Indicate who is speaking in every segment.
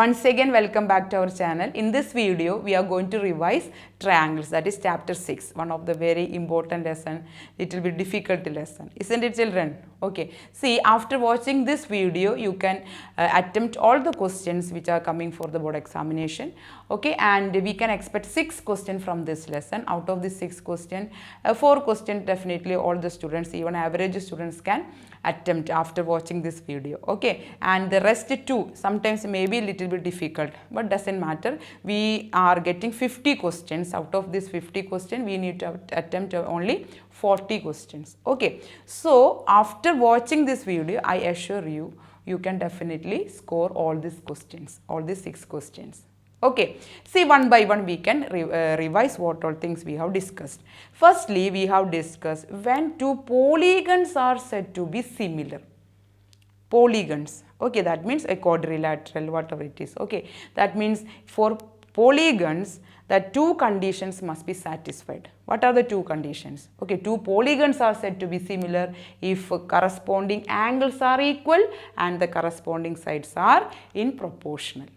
Speaker 1: Once again, welcome back to our channel. In this video, we are going to revise triangles. That is chapter 6, one of the very important lesson. It will be difficult lesson, isn't it, children? Okay. See, after watching this video, you can attempt all the questions which are coming for the board examination. Okay, and we can expect 6 questions from this lesson. Out of the 6 questions, 4 questions definitely all the students, even average students, can attempt after watching this video. Okay, and the rest 2 sometimes may be little bit difficult, but doesn't matter. We are getting 50 questions. Out of this 50 questions, we need to attempt only 40 questions. Okay, so after watching this video, I assure you, you can definitely score all these questions, all these 6 questions. Okay, see, one by one we can revise what all things we have discussed. Firstly, we have discussed when 2 polygons are said to be similar. Polygons, okay, that means a quadrilateral, whatever it is. Okay, that means for polygons, the 2 conditions must be satisfied. What are the 2 conditions? Okay, 2 polygons are said to be similar if corresponding angles are equal and the corresponding sides are in proportional.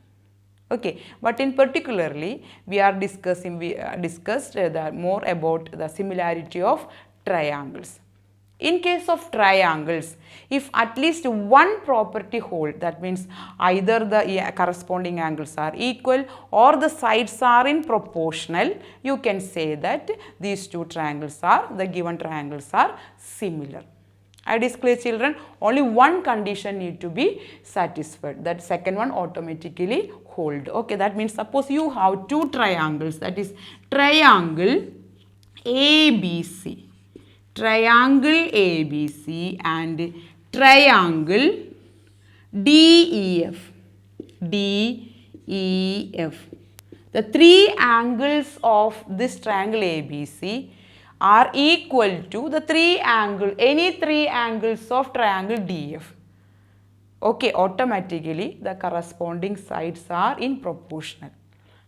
Speaker 1: Okay, but in particularly we are discussing more about the similarity of triangles. In case of triangles, if at least one property hold, that means either the corresponding angles are equal or the sides are in proportional, you can say that these 2 triangles are, the given triangles are similar. It is clear, children? Only one condition need to be satisfied. That second one automatically hold. Okay, that means suppose you have 2 triangles, that is triangle ABC, triangle ABC and triangle DEF. DEF. The 3 angles of this triangle ABC are equal to the any 3 angles of triangle DF. Okay, automatically the corresponding sides are in proportional.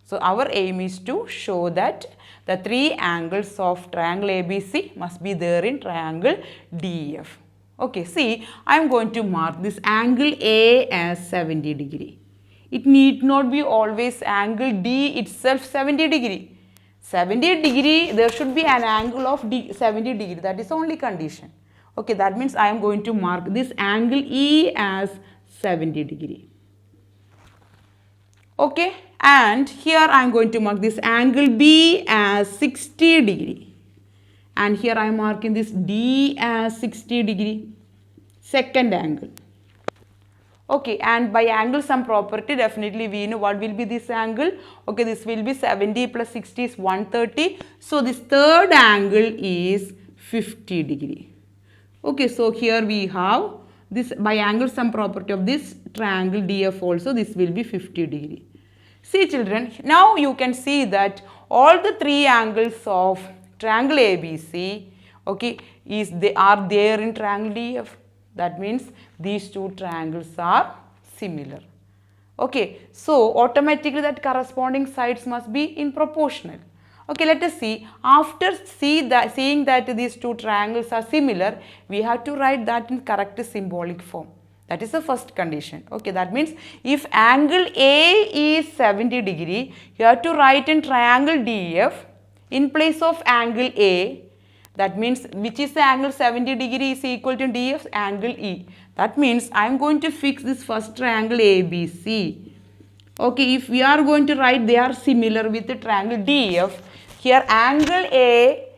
Speaker 1: So our aim is to show that the 3 angles of triangle ABC must be there in triangle DF. Okay, see, I am going to mark this angle A as 70 degree. It need not be always angle D itself 70 degree. 70 degree, there should be an angle of 70 degree. That is the only condition. Okay, that means I am going to mark this angle E as 70 degree. Okay, and here I am going to mark this angle B as 60 degree. And here I am marking this D as 60 degree. Second angle. Okay, and by angle sum property, definitely we know what will be this angle. Okay, this will be 70 plus 60 is 130. So this third angle is 50 degree. Okay, so here we have this by angle sum property of this triangle DF also, this will be 50 degree. See, children, now you can see that all the 3 angles of triangle ABC, okay, are there in triangle DF. That means these 2 triangles are similar. Okay, so automatically that corresponding sides must be in proportional. Okay, let us see. After seeing that these 2 triangles are similar, we have to write that in correct symbolic form. That is the first condition. Okay, that means if angle A is 70 degree, you have to write in triangle DF in place of angle A. That means which is the angle 70 degree is equal to DF, angle E. That means I am going to fix this first triangle ABC. Okay, if we are going to write they are similar with the triangle DF, here angle A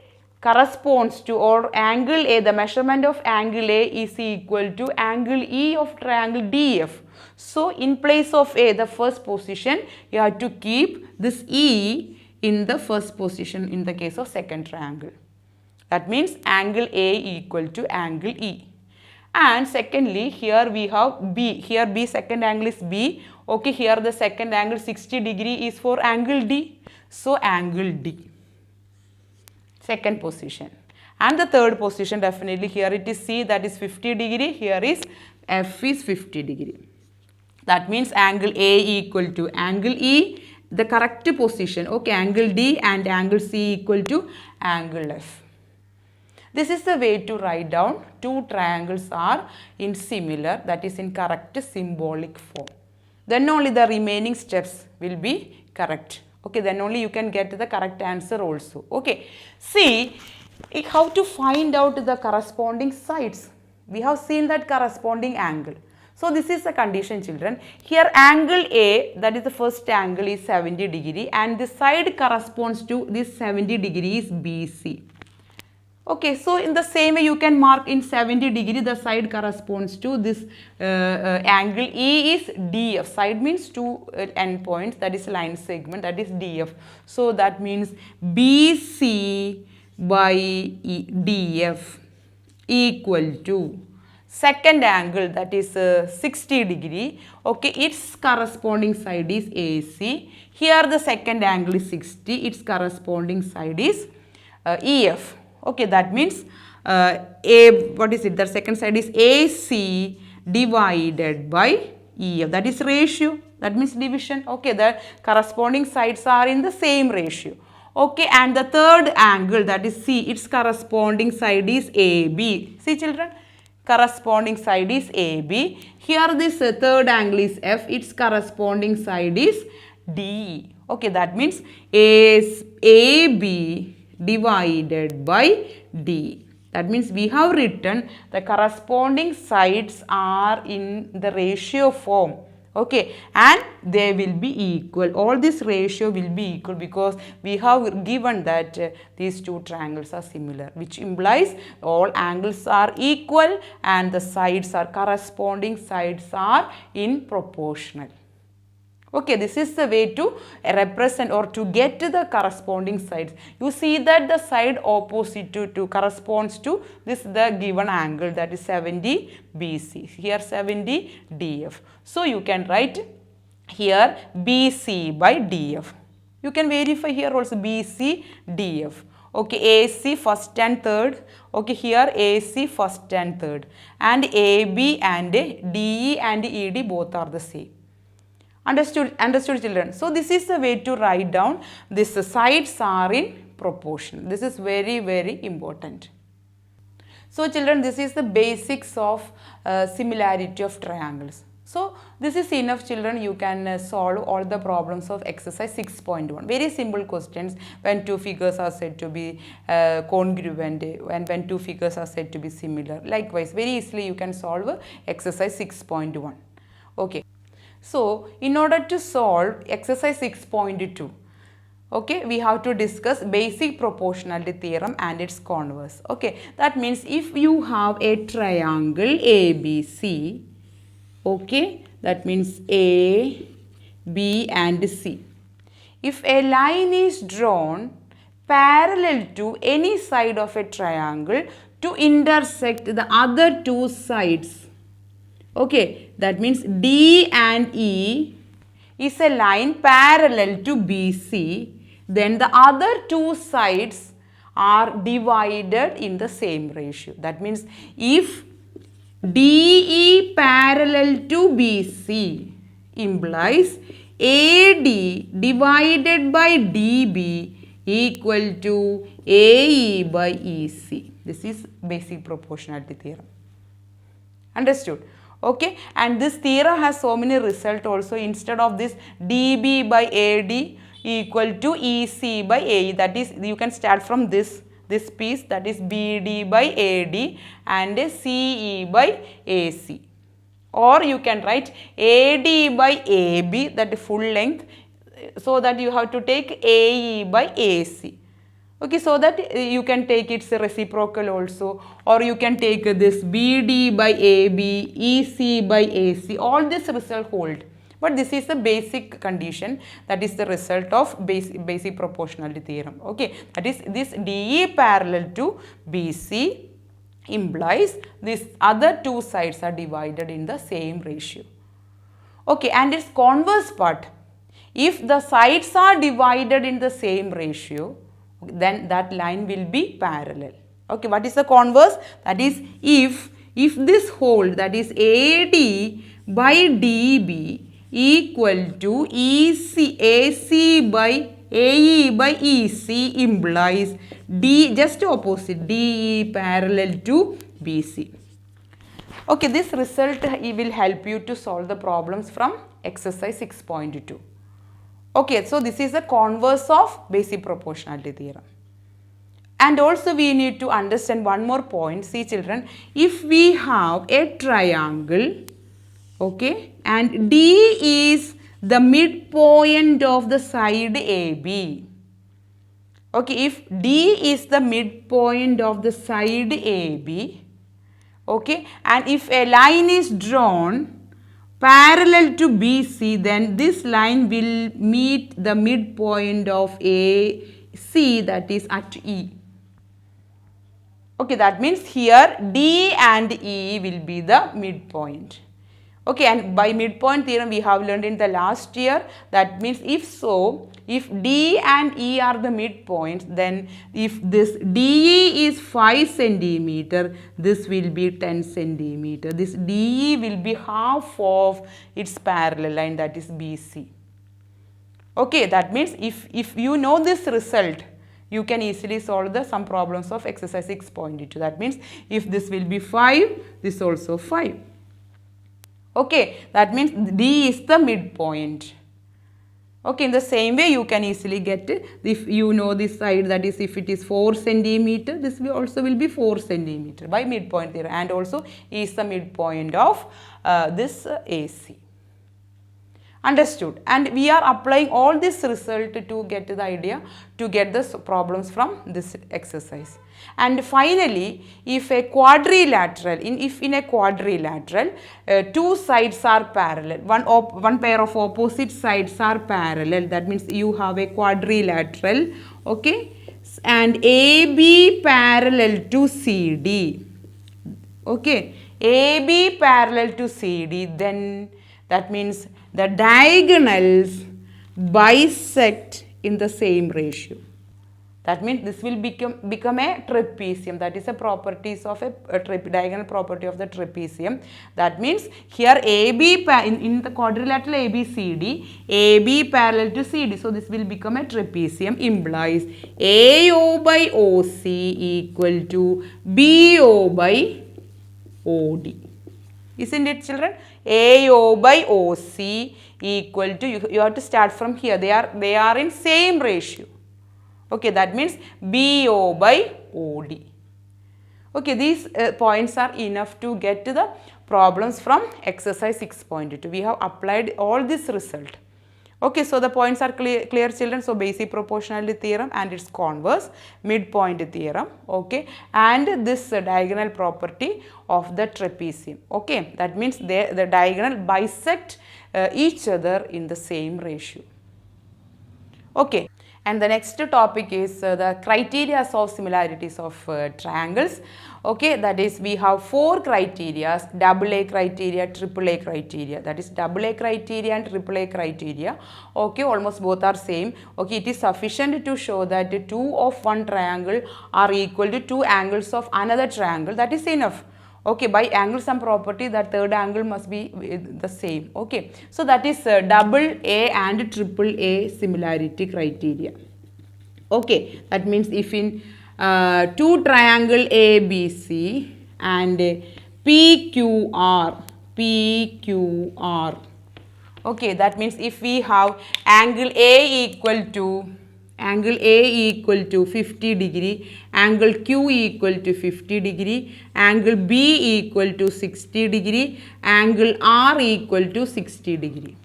Speaker 1: corresponds to, or angle A, the measurement of angle A is equal to angle E of triangle DF. So in place of A, the first position, you have to keep this E in the first position in the case of second triangle. That means angle A equal to angle E. And secondly, here we have B. Here B, second angle is B. Okay, here the second angle 60 degree is for angle D. So angle D. Second position. And the third position, definitely here it is C, that is 50 degree. Here is F is 50 degree. That means angle A equal to angle E. The correct position. Okay, angle D and angle C equal to angle F. This is the way to write down 2 triangles are in similar, that is in correct symbolic form. then only the remaining steps will be correct. Okay, then only you can get the correct answer also. Okay, see how to find out the corresponding sides. We have seen that corresponding angle. So this is a condition, children. Here angle A, that is the first angle, is 70 degree and the side corresponds to this 70 degree is BC. Okay, so in the same way you can mark in 70 degree the side corresponds to this angle E is DF. Side means two endpoints, that is line segment, that is DF. So that means BC by DF equal to second angle, that is 60 degree. Okay, its corresponding side is AC. Here the second angle is 60, its corresponding side is EF. Okay, that means the second side is AC divided by EF, that is ratio, that means division. Okay, the corresponding sides are in the same ratio. Okay, and the third angle, that is C, its corresponding side is AB. See children, corresponding side is AB. Here this third angle is F, its corresponding side is DE. Okay, that means AB divided by D. That means we have written the corresponding sides are in the ratio form. Okay, and they will be equal. All this ratio will be equal because we have given that these two triangles are similar, which implies all angles are equal and the sides are corresponding sides are in proportional. Okay, this is the way to represent or to get the corresponding sides. You see that the side opposite to corresponds to this the given angle, that is 70 BC. Here 70 DF. So you can write here BC by DF. You can verify here also BC DF. Okay, AC first and third. Okay, here AC first and third. And AB and DE and ED both are the same. Understood children? So this is the way to write down this sides are in proportion. This is very, very important. So children, this is the basics of similarity of triangles. So this is enough children, you can solve all the problems of exercise 6.1. Very simple questions when two figures are said to be congruent and when two figures are said to be similar. Likewise, very easily you can solve exercise 6.1. Okay. So, in order to solve exercise 6.2, okay, we have to discuss basic proportionality theorem and its converse. Okay, that means if you have a triangle ABC, okay, that means A, B and C. If a line is drawn parallel to any side of a triangle to intersect the other two sides, okay, that means D and E is a line parallel to BC, then the other two sides are divided in the same ratio. That means if DE parallel to BC implies AD divided by DB equal to AE by EC. This is basic proportionality theorem. Understood? Okay, and this theorem has so many results also. Instead of this dB by AD equal to EC by AE, that is you can start from this piece, that is BD by AD and CE by AC, or you can write AD by AB, that is full length, so that you have to take AE by AC. Okay, so that you can take its reciprocal also, or you can take this BD by AB, EC by AC, all this result hold. But this is the basic condition, that is the result of basic proportionality theorem. Okay, that is this DE parallel to BC implies these other two sides are divided in the same ratio. Okay, and its converse part, if the sides are divided in the same ratio, then that line will be parallel. Okay, what is the converse? That is if this whole, that is AD by DB equal to AC by AE by EC implies D, just opposite, DE parallel to BC. Okay, this result will help you to solve the problems from exercise 6.2. Okay, so this is the converse of basic proportionality theorem. And also we need to understand one more point. See children, if we have a triangle, okay, and D is the midpoint of the side AB. Okay, if D is the midpoint of the side AB, okay, and if a line is drawn parallel to BC, then this line will meet the midpoint of AC, that is at E. Okay, that means here D and E will be the midpoint. Okay, and by midpoint theorem we have learned in the last year, that means if D and E are the midpoints, then if this DE is 5 centimeter, this will be 10 centimeter. This DE will be half of its parallel line, that is BC. Okay, that means if you know this result, you can easily solve some problems of exercise 6.2. That means if this will be 5, this also 5. Okay, that means D is the midpoint. Okay, in the same way you can easily get it. If you know this side, that is if it is 4 centimeter, this will also be 4 centimeter by midpoint theorem, and also E is the midpoint of this AC. Understood? And we are applying all this result to get the idea, to get the problems from this exercise. And finally, if a quadrilateral, in a quadrilateral, two sides are parallel, one pair of opposite sides are parallel, that means you have a quadrilateral, okay, and AB parallel to CD, okay, AB parallel to CD, then that means the diagonals bisect in the same ratio. That means this will become a trapezium. That is a properties of a diagonal property of the trapezium. That means here AB in the quadrilateral ABCD, AB parallel to CD. So this will become a trapezium, implies AO by OC equal to BO by OD. Isn't it, children? AO by OC equal to, you have to start from here. They are in same ratio. Okay, that means BO by OD. Okay, these points are enough to get to the problems from exercise 6.2. We have applied all this result. Okay, so the points are clear children. So basic proportionality theorem and its converse, midpoint theorem, okay, and this diagonal property of the trapezium. Okay, that means the diagonal bisect each other in the same ratio. Okay. And the next topic is the criteria of similarities of triangles. Okay, that is we have 4 criteria: AA criteria, AAA criteria. That is AA criteria and AAA criteria. Okay, almost both are same. Okay, it is sufficient to show that 2 of one triangle are equal to 2 angles of another triangle. That is enough. Okay, by angle sum property, that third angle must be the same. Okay, so that is AA and AAA similarity criteria. Okay, that means if in 2 triangle ABC and PQR, okay, that means if we have angle A equal to 50 degree, angle Q equal to 50 degree, angle B equal to 60 degree, angle R equal to 60 degree.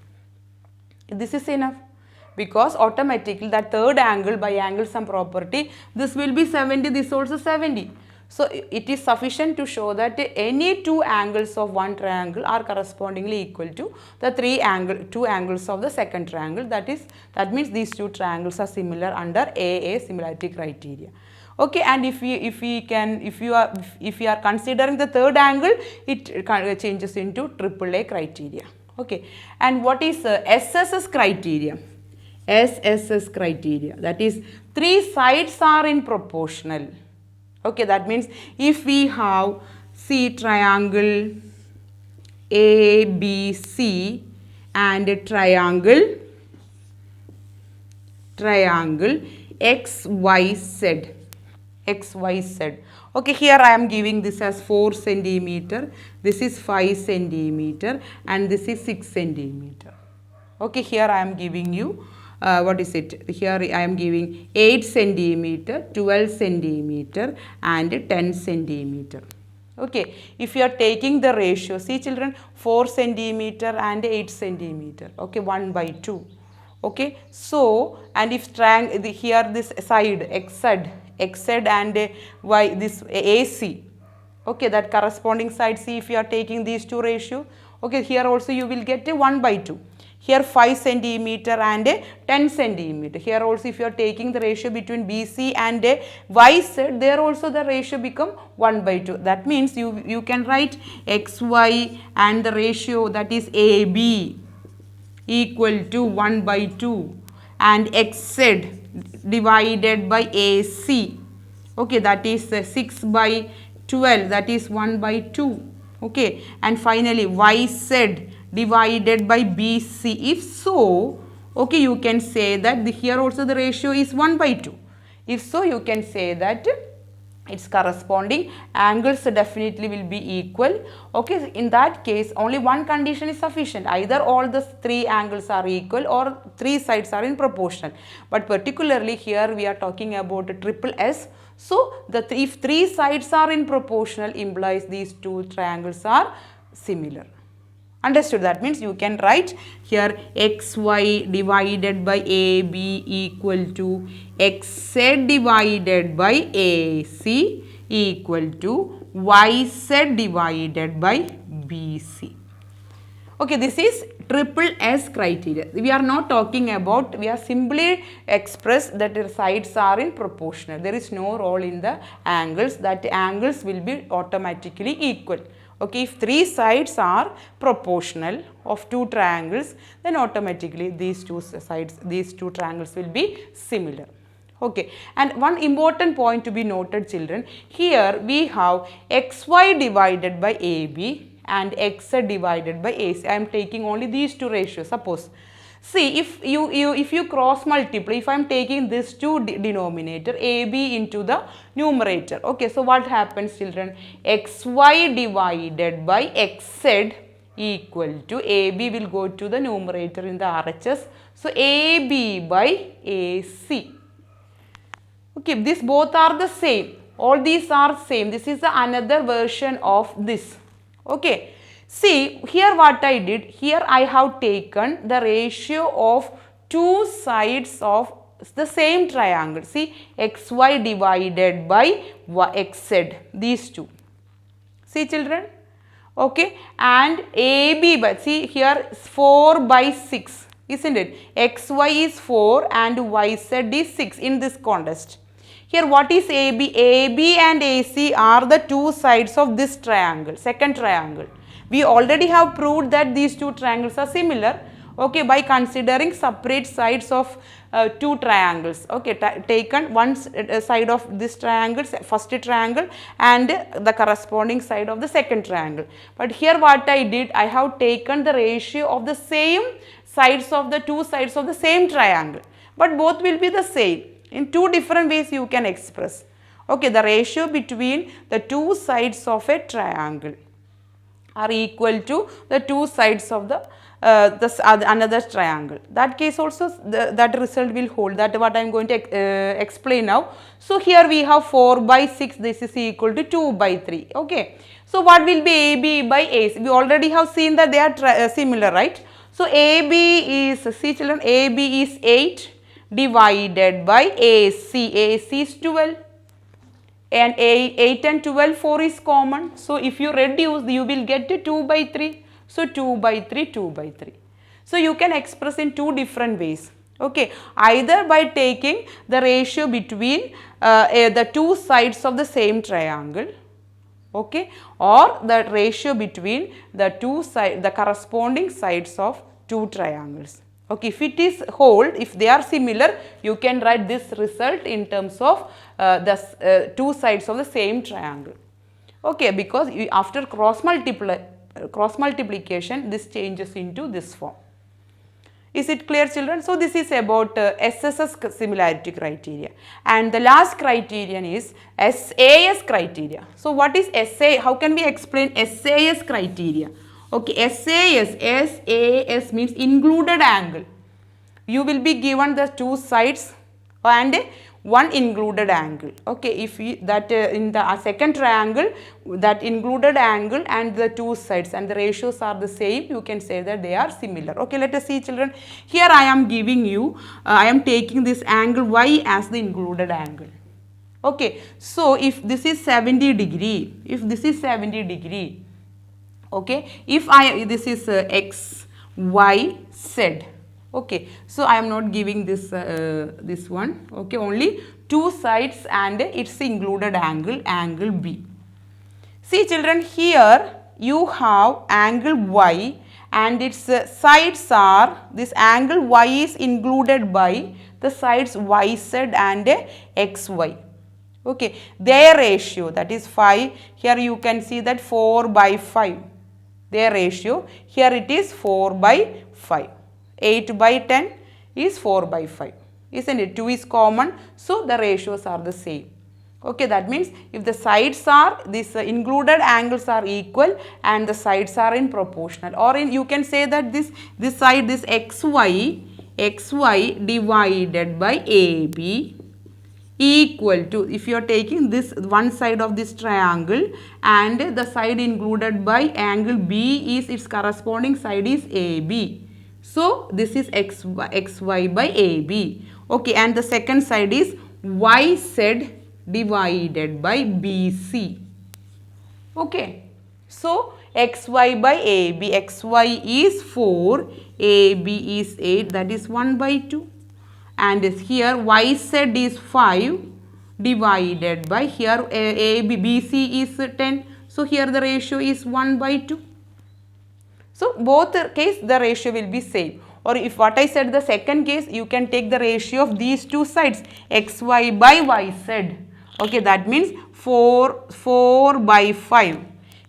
Speaker 1: This is enough, because automatically that third angle by angle sum property, this will be 70, this also 70. So it is sufficient to show that any 2 angles of one triangle are correspondingly equal to the 2 angles of the second triangle. That means these 2 triangles are similar under AA similarity criteria. Okay, and if you are considering the third angle, it changes into AAA criteria. Okay, and what is SSS criteria? SSS criteria, that is 3 sides are in proportional. Okay, that means if we have triangle ABC and a triangle XYZ. X, Y, Z. Okay, here I am giving this as 4 centimeter, this is 5 centimeter, and this is 6 centimeter. Okay, here I am giving you, what is it? Here I am giving 8 centimeter, 12 centimeter, and 10 centimeter. Okay, if you are taking the ratio, see children, 4 centimeter and 8 centimeter. Okay, 1 by 2. Okay, so, and if triangle, here this side, XZ and Y, this AC. Okay, that corresponding side, see if you are taking these two ratio. Okay, here also you will get a 1 by 2. Here 5 centimeter and 10 centimeter. Here also if you are taking the ratio between BC and YZ, there also the ratio become 1 by 2. That means you can write XY and the ratio, that is AB, equal to 1 by 2, and XZ divided by AC. Okay, that is 6 by 12, that is 1 by 2. Okay, and finally YZ divided by BC. If so, okay, you can say that here also the ratio is 1 by 2. If so, you can say that its corresponding angles definitely will be equal. Okay, in that case only one condition is sufficient, either all the three angles are equal or three sides are in proportional. But particularly here we are talking about a triple S. So if three sides are in proportional, implies these two triangles are similar. Understood? That means you can write here XY divided by AB equal to XZ divided by AC equal to YZ divided by BC. Okay, this is triple S criteria. We are not talking about, we are simply express that the sides are in proportional. There is no role in the angles, that angles will be automatically equal. Okay, if three sides are proportional of two triangles, then automatically these two sides, these two triangles will be similar. Okay, and one important point to be noted children, here we have XY divided by AB and XZ divided by AC. I am taking only these two ratios. Suppose, see, if you cross multiply, if I am taking this two denominator AB into the numerator, okay, so what happens children? XY divided by XZ equal to AB will go to the numerator in the RHS. So AB by AC. Okay, these both are the same. All these are same. This is another version of this. Okay. See, here what I did, here I have taken the ratio of two sides of the same triangle. See, XY divided by XZ, these two. See children? Okay, and AB by, see here 4 by 6, isn't it? XY is 4 and YZ is 6 in this context. Here what is AB? AB and AC are the two sides of this triangle, second triangle. We already have proved that these two triangles are similar, okay, by considering separate sides of two triangles. Okay, taken one side of this triangle, first triangle, and the corresponding side of the second triangle. But here what I did, I have taken the ratio of the same sides of the two sides of the same triangle, but both will be the same. In two different ways you can express. Okay, the ratio between the two sides of a triangle are equal to the two sides of the another triangle. That case also that result will hold. That what I am going to explain now. So here we have 4 by 6. This is equal to 2 by 3. Okay. So what will be AB by AC? We already have seen that they are similar, right? So AB is, see children, AB is 8 divided by AC. AC is 12. And 8 and 12, 4 is common. So if you reduce, you will get to 2 by 3. So 2 by 3, 2 by 3. So you can express in two different ways. Okay, either by taking the ratio between the two sides of the same triangle. Okay, or the ratio between the two sides, the corresponding sides of two triangles. Okay, if it is whole, if they are similar, you can write this result in terms of the two sides of the same triangle. Okay, because after cross multiplication, this changes into this form. Is it clear, children? So this is about SSS similarity criteria. And the last criterion is SAS criteria. So what is SA? How can we explain SAS criteria? Okay, SAS means included angle. You will be given the two sides and one included angle. Okay, if you, that in the second triangle, that included angle and the two sides and the ratios are the same, you can say that they are similar. Okay, let us see, children. Here I am giving you, I am taking this angle Y as the included angle. Okay, so if this is 70 degree, okay, if this is X, Y, Z. Okay, so I am not giving this this one. Okay, only two sides and its included angle B. See, children, here you have angle Y and its sides are, this angle Y is included by the sides YZ and XY. Okay, their ratio, that is 5. Here you can see that 4 by 5. Their ratio, here it is 4 by 5. 8 by 10 is 4 by 5, isn't it? 2 is common, so the ratios are the same. Okay, that means if the sides are, these included angles are equal and the sides are in proportional, or you can say that this side, this XY divided by AB equal to, if you are taking this one side of this triangle and the side included by angle B is its corresponding side is AB. So this is XY by AB. Okay, and the second side is YZ divided by BC. Okay, so XY by AB, XY is 4, AB is 8, that is 1 by 2. And here YZ is 5 divided by, here BC is 10. So here the ratio is 1 by 2. So both case the ratio will be same. Or if what I said the second case, you can take the ratio of these two sides, XY by YZ. Okay, that means 4 by 5.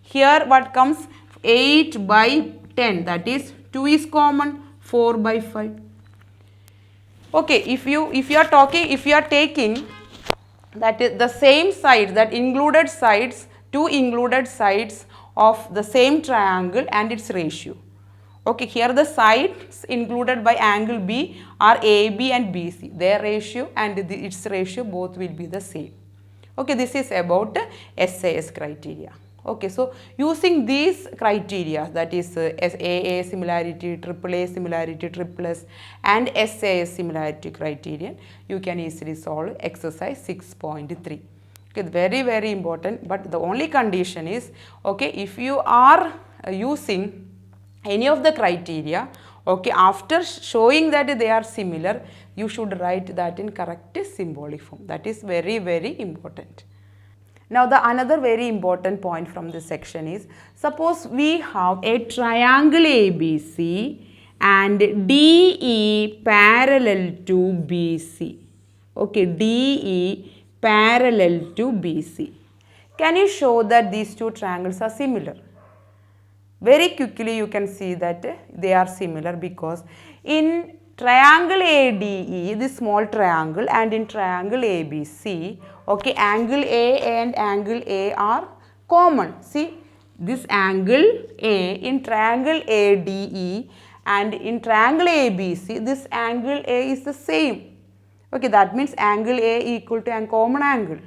Speaker 1: Here what comes, 8 by 10, that is 2 is common, 4 by 5. Okay, if you are taking that is the same sides, that included sides, two included sides of the same triangle and its ratio. Okay, here the sides included by angle B are AB and BC. Their ratio and its ratio both will be the same. Okay, this is about SAS criteria. Okay, so using these criteria, that is AA similarity, AAA similarity, triplus and SAS similarity criterion, you can easily solve exercise 6.3. Okay, very important, but the only condition is, okay, if you are using any of the criteria, okay, after showing that they are similar, you should write that in correct symbolic form. That is very important. Now the another very important point from this section is, suppose we have a triangle ABC and DE parallel to BC. Okay, DE parallel to BC. Can you show that these two triangles are similar? Very quickly you can see that they are similar, because in triangle ADE, this small triangle, and in triangle ABC, okay, angle A and angle A are common. See, this angle A in triangle ADE and in triangle ABC, this angle A is the same. Okay, that means angle A equal to a common angle.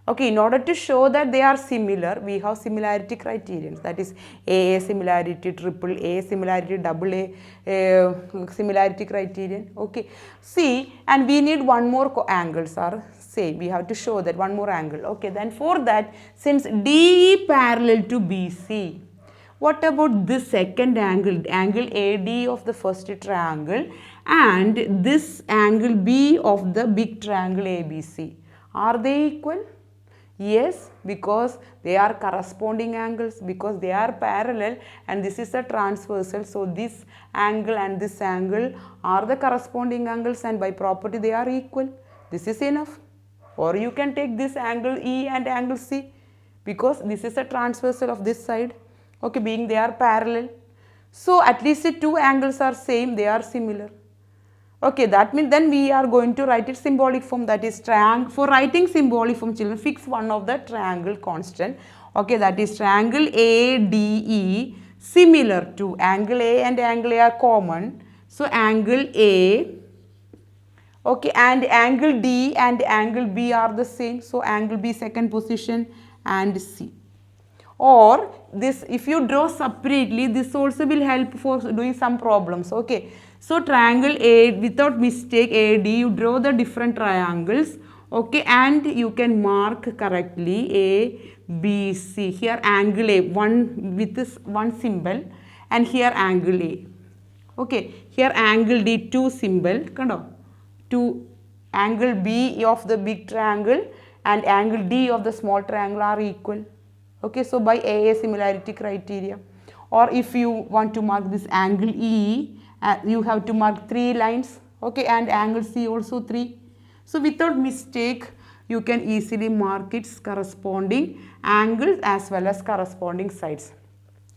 Speaker 1: Okay, in order to show that they are similar, we have similarity criterions, that is AA similarity, AAA similarity, AA similarity criterion. Okay, see, and we need one more angles are same. We have to show that one more angle. Okay, then for that, since DE parallel to BC, what about this second angle, angle AD of the first triangle and this angle B of the big triangle ABC? Are they equal? Yes, because they are corresponding angles, because they are parallel and this is a transversal. So this angle and this angle are the corresponding angles and by property they are equal. This is enough. Or you can take this angle E and angle C, because this is a transversal of this side. Okay, being they are parallel. So at least two angles are same, they are similar. Okay, that means then we are going to write it symbolic form, that is triangle. For writing symbolic form, children, fix one of the triangle constant. Okay, that is triangle ADE similar to angle A and angle A are common. So angle A, okay, and angle D and angle B are the same. So angle B second position and C. Or this, if you draw separately, this also will help for doing some problems. Okay, so triangle A, without mistake AD, you draw the different triangles. Okay, and you can mark correctly A, B, C. Here angle A, one with this one symbol, and here angle A. Okay, here angle D, two symbol, to angle B of the big triangle and angle D of the small triangle are equal. Okay, so by AA similarity criteria. Or if you want to mark this angle E, you have to mark 3 lines. Okay, and angle C also 3. So without mistake, you can easily mark its corresponding angles as well as corresponding sides.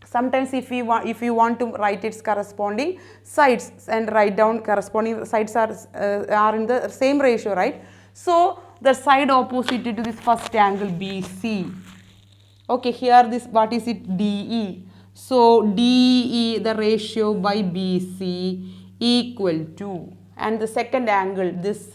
Speaker 1: Sometimes if you want to write its corresponding sides and write down corresponding sides are in the same ratio, right? So the side opposite to this first angle BC. Okay, here this, what is it? DE. So DE, the ratio by BC equal to, and the second angle, this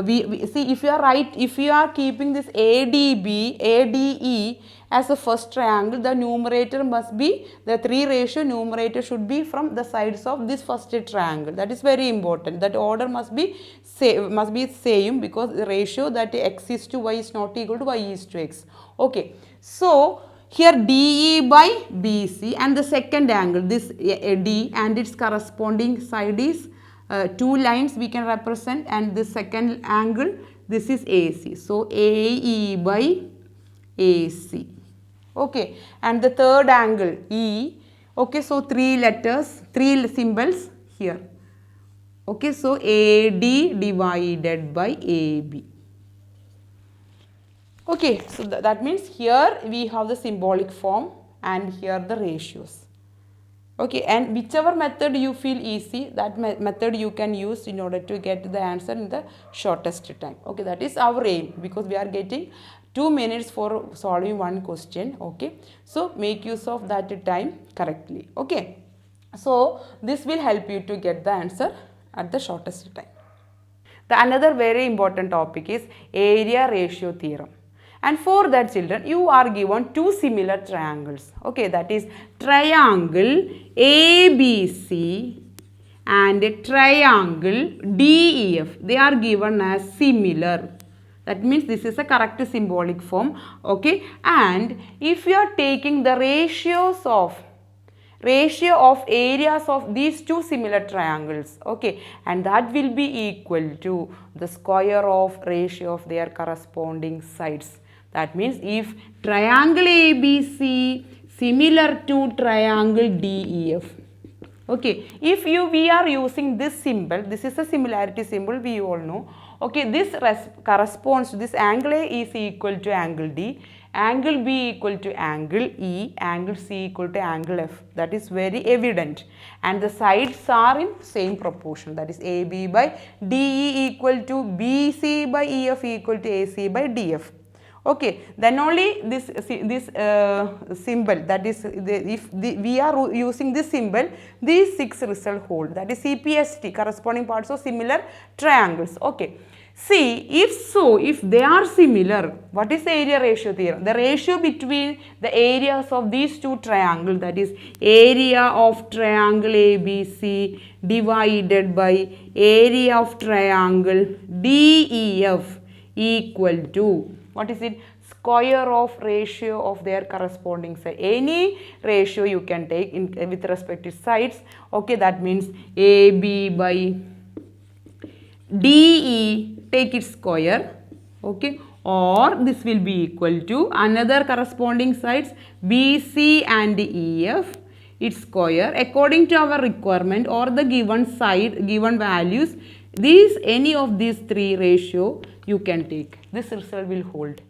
Speaker 1: we see, if you are keeping this ADE as a first triangle, the numerator must be, the 3 ratio numerator should be from the sides of this first triangle. That is very important. That order must be same because the ratio that x is to y is not equal to y is to x. Okay, so here DE by BC and the second angle, this D and its corresponding side is 2 lines we can represent, and the second angle, this is AC. So AE by AC. Okay, and the third angle E. Okay, so 3 letters, 3 symbols here. Okay, so AD divided by AB. Okay, so that means here we have the symbolic form and here the ratios. Okay, and whichever method you feel easy, that method you can use in order to get the answer in the shortest time. Okay, that is our aim, because we are getting 2 minutes for solving one question. Okay, so make use of that time correctly. Okay, so this will help you to get the answer at the shortest time. The another very important topic is area ratio theorem. And for that, children, you are given 2 similar triangles. Okay, that is triangle ABC and triangle DEF. They are given as similar. That means this is a correct symbolic form. Okay, and if you are taking the ratio of areas of these 2 similar triangles, okay, and that will be equal to the square of ratio of their corresponding sides. That means if triangle ABC similar to triangle DEF, okay, if we are using this symbol, this is a similarity symbol, we all know. Okay, this corresponds to this angle A is equal to angle D, angle B equal to angle E, angle C equal to angle F. That is very evident, and the sides are in same proportion, that is AB by DE equal to BC by EF equal to AC by DF. Okay, then only this symbol, that is we are using this symbol, these 6 result hold, that is CPST, corresponding parts of similar triangles. Okay, see, if they are similar, what is the area ratio theorem? The ratio between the areas of these 2 triangles, that is area of triangle ABC divided by area of triangle DEF equal to, what is it? Square of ratio of their corresponding side. Any ratio you can take with respect to sides. Okay, that means AB by DE, take its square. Okay, or this will be equal to another corresponding sides BC and EF, its square according to our requirement or the given side, given values. Any of these 3 ratio you can take. This result will hold.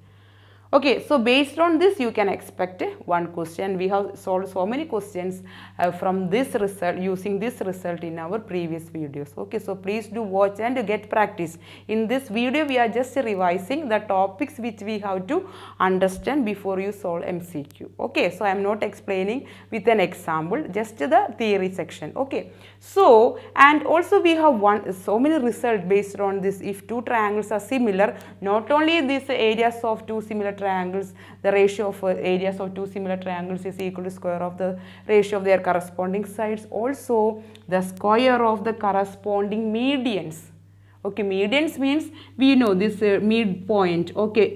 Speaker 1: Okay, so based on this you can expect one question. We have solved so many questions from this result, using this result in our previous videos. Okay, so please do watch and get practice. In this video we are just revising the topics which we have to understand before you solve MCQ. Okay, so I am not explaining with an example, just the theory section. Okay, so and also we have so many results based on this. If two triangles are similar, not only these areas of two similar triangles, the ratio of areas of two similar triangles is equal to square of the ratio of their corresponding sides, also the square of the corresponding medians. Okay, medians means we know this midpoint. Okay,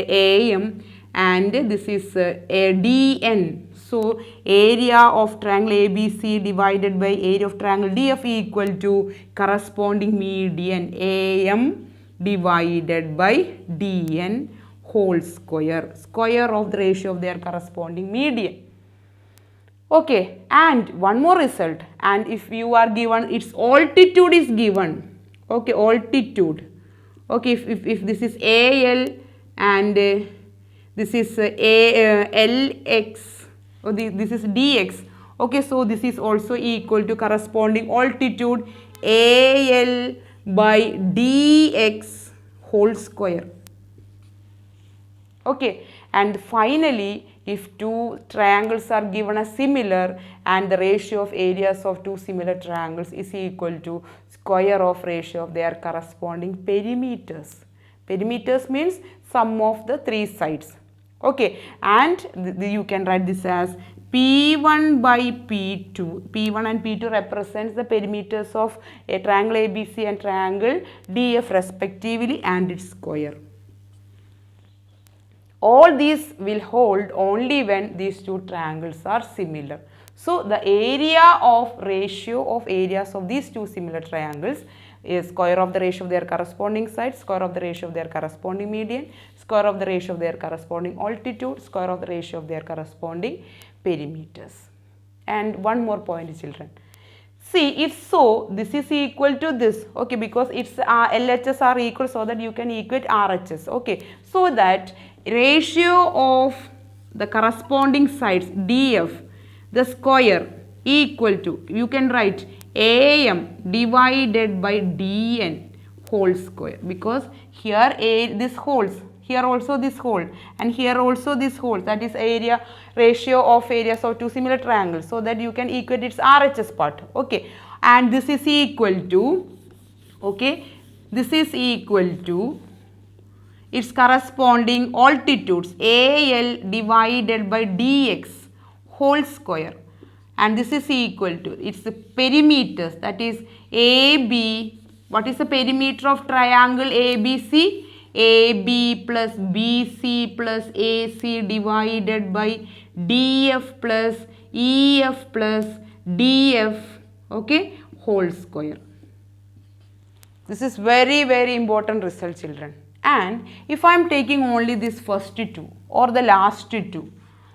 Speaker 1: AM, and this is DN. So area of triangle ABC divided by area of triangle DF equal to corresponding median AM divided by DN whole square, square of the ratio of their corresponding median. Okay, and one more result, and if you are given its altitude is given. Okay, altitude. Okay, if this is AL and this is LX, or this is DX. Okay, so this is also equal to corresponding altitude AL by DX whole square. Okay, and finally if two triangles are given as similar and the ratio of areas of two similar triangles is equal to square of ratio of their corresponding perimeters. Perimeters means sum of the three sides. Okay, and you can write this as P1 by P2. P1 and P2 represents the perimeters of a triangle ABC and triangle DF respectively and its square. All these will hold only when these two triangles are similar. So the area of ratio of areas of these two similar triangles is square of the ratio of their corresponding sides, square of the ratio of their corresponding median, square of the ratio of their corresponding altitude, square of the ratio of their corresponding perimeters. And one more point, children. See, if so, this is equal to this. Okay, because its LHS are equal, so that you can equate RHS. Okay, so that ratio of the corresponding sides DF, the square, equal to, you can write AM divided by DN whole square, because here this holes, here also this hole, and here also this hole, that is area ratio of areas of two similar triangles, so that you can equate its RHS part. Okay, and this is equal to, okay, this is equal to its corresponding altitudes AL divided by DX whole square, and this is equal to its perimeters, that is AB. What is the perimeter of triangle ABC? AB plus BC plus AC divided by DF plus EF plus DF, okay, whole square. This is very, very important result, children. And if I am taking only this first two or the last two,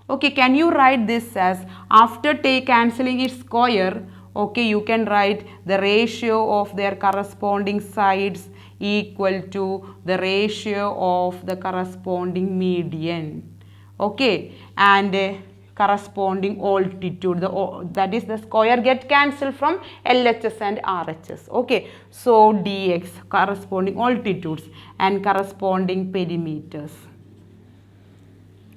Speaker 1: okay, can you write this as, after cancelling its square, okay, you can write the ratio of their corresponding sides equal to the ratio of the corresponding median. Okay, and corresponding altitude, that is the square get cancelled from LHS and RHS. Okay, so DX corresponding altitudes and corresponding perimeters.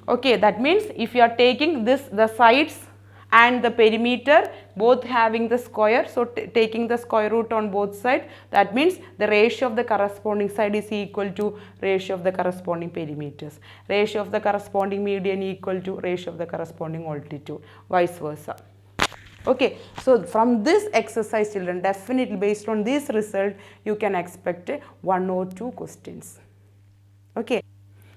Speaker 1: Okay, that means if you are taking this, the sides and the perimeter both having the square, so taking the square root on both sides, that means the ratio of the corresponding side is equal to ratio of the corresponding perimeters, ratio of the corresponding median equal to ratio of the corresponding altitude, vice versa. Okay, so from this exercise, children, definitely based on this result you can expect 1 or 2 questions. Okay,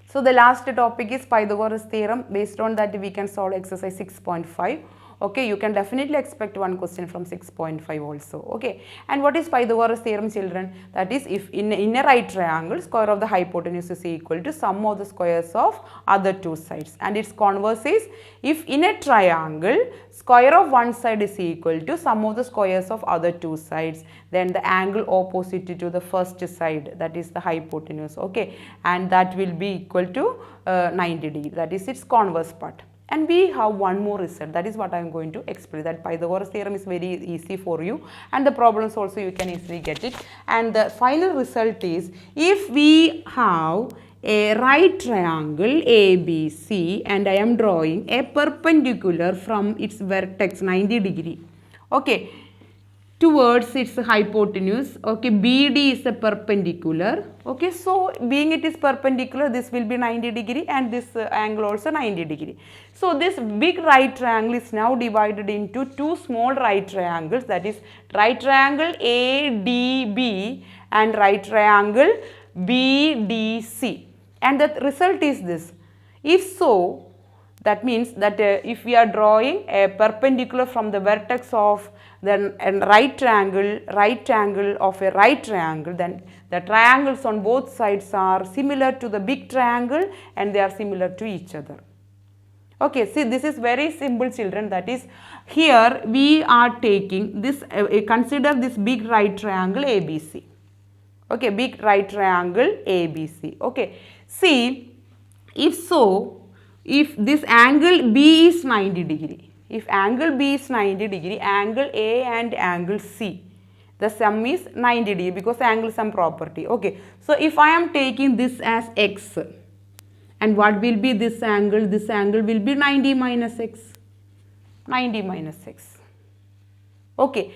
Speaker 1: so the last topic is Pythagoras theorem. Based on that we can solve exercise 6.5. Okay, you can definitely expect one question from 6.5 also. Okay, and what is Pythagoras theorem, children? That is, if in a right triangle, square of the hypotenuse is equal to sum of the squares of other two sides, and its converse is, if in a triangle, square of one side is equal to sum of the squares of other two sides, then the angle opposite to the first side, that is the hypotenuse, okay, and that will be equal to 90 degree, that is its converse part. And we have one more result, that is what I am going to explain. That Pythagoras theorem is very easy for you, and the problems also you can easily get it. And the final result is, if we have a right triangle ABC and I am drawing a perpendicular from its vertex 90 degree, okay, towards its hypotenuse, okay, BD is a perpendicular, okay, so being it is perpendicular, this will be 90 degree and this angle also 90 degree. So this big right triangle is now divided into two small right triangles, that is right triangle ADB and right triangle BDC, and the result is this. If so, that means that if we are drawing a perpendicular from the vertex of the right angle of a right triangle, then the triangles on both sides are similar to the big triangle and they are similar to each other. Okay, see, this is very simple, children. That is, here we are taking this, consider this big right triangle ABC. Okay, big right triangle ABC. Okay, see, if so, if this angle B is 90 degree, if angle B is 90 degree, angle A and angle C, the sum is 90 degree because angle sum property. Okay, so if I am taking this as X, and what will be this angle? This angle will be 90 minus X. 90 minus X. Okay.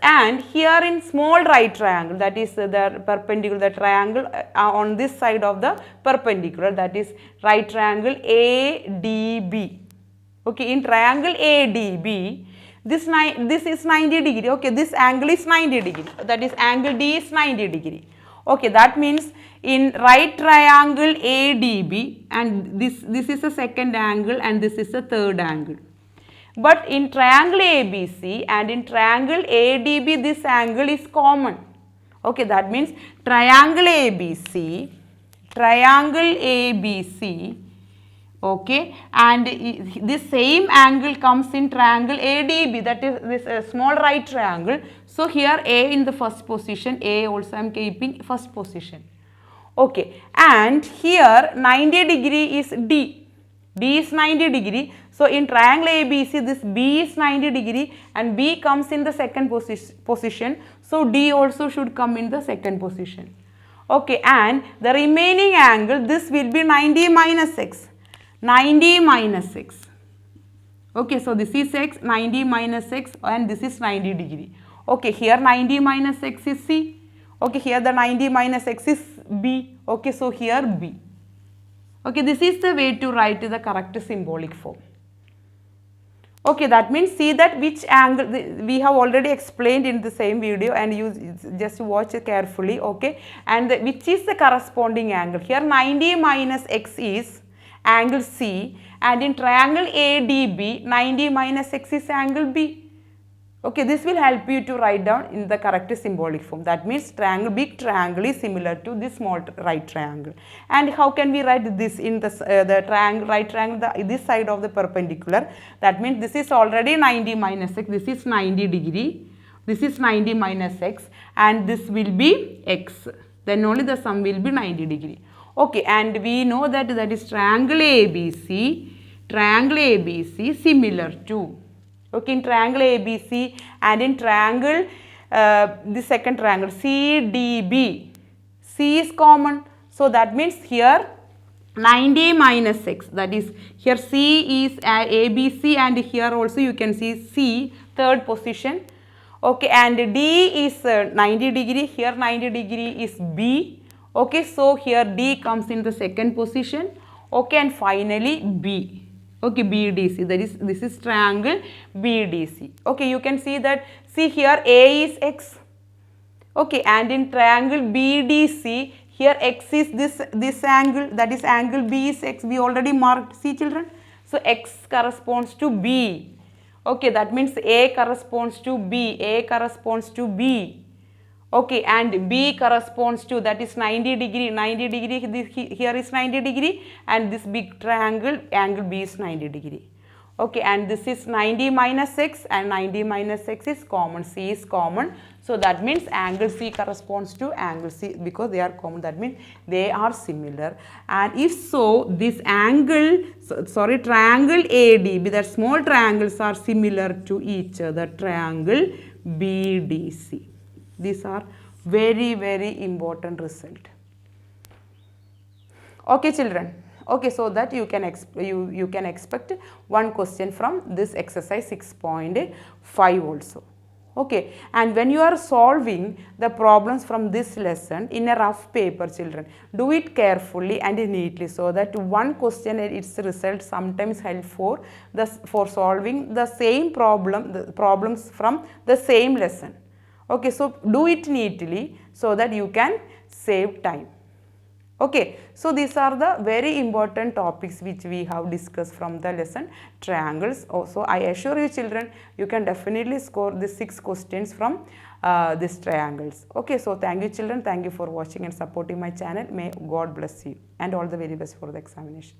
Speaker 1: And here in small right triangle, that is the perpendicular, the triangle on this side of the perpendicular, that is right triangle ADB. Okay, in triangle ADB, this is 90 degree. Okay, this angle is 90 degree. That is angle D is 90 degree. Okay, that means in right triangle ADB, and this is the second angle and this is the third angle. But in triangle ABC and in triangle ADB, this angle is common. Okay, that means triangle ABC, okay, and this same angle comes in triangle ADB, that is this small right triangle. So here A in the first position, A also I am keeping first position. Okay, and here 90 degree is D. D is 90 degree. So in triangle ABC, this B is 90 degree and B comes in the second position. So D also should come in the second position. Okay, and the remaining angle, this will be 90 minus X. 90 minus X. Okay, so this is X, 90 minus X, and this is 90 degree. Okay, here 90 minus X is C. Okay, here the 90 minus X is B. Okay, so here B. Okay, this is the way to write the correct symbolic form. Okay, that means see that which angle, we have already explained in the same video and you just watch it carefully, okay, and which is the corresponding angle. Here 90 minus X is angle C, and in triangle ADB 90 minus X is angle B. Okay, this will help you to write down in the correct symbolic form. That means big triangle is similar to this small right triangle. And how can we write this in the triangle, right triangle, this side of the perpendicular? That means this is already 90 minus X, this is 90 degree, this is 90 minus X, and this will be X. Then only the sum will be 90 degree. Okay, and we know that is triangle ABC similar to, okay, in triangle ABC and in triangle, the second triangle CDB, C is common. So that means here 90 minus X, that is here C is ABC and here also you can see C, third position. Okay, and D is 90 degree, here 90 degree is B. Okay, so here D comes in the second position. Okay, and finally B. Okay, BDC, that is, this is triangle BDC. Okay, you can see that, see here A is X. Okay, and in triangle BDC, here X is this angle, that is angle B is X. We already marked, see children. So X corresponds to B. Okay, that means A corresponds to B, A corresponds to B. Okay, and B corresponds to, that is 90 degree, 90 degree, here is 90 degree, and this big triangle, angle B is 90 degree. Okay, and this is 90 minus x, and 90 minus x is common, C is common. So that means angle C corresponds to angle C, because they are common, that means they are similar. And if so, this angle, triangle ADB, that small triangles are similar to each other, triangle BDC. These are very, very important result. Okay, children. Okay, so that you can expect one question from this exercise 6.5 also. Okay, and when you are solving the problems from this lesson in a rough paper, children, do it carefully and neatly, so that one question and its result sometimes help for solving the same problem, the problems from the same lesson. Okay, so do it neatly so that you can save time. Okay, so these are the very important topics which we have discussed from the lesson triangles. Also, I assure you children, you can definitely score the 6 questions from these triangles. Okay, so thank you children, thank you for watching and supporting my channel. May God bless you and all the very best for the examination.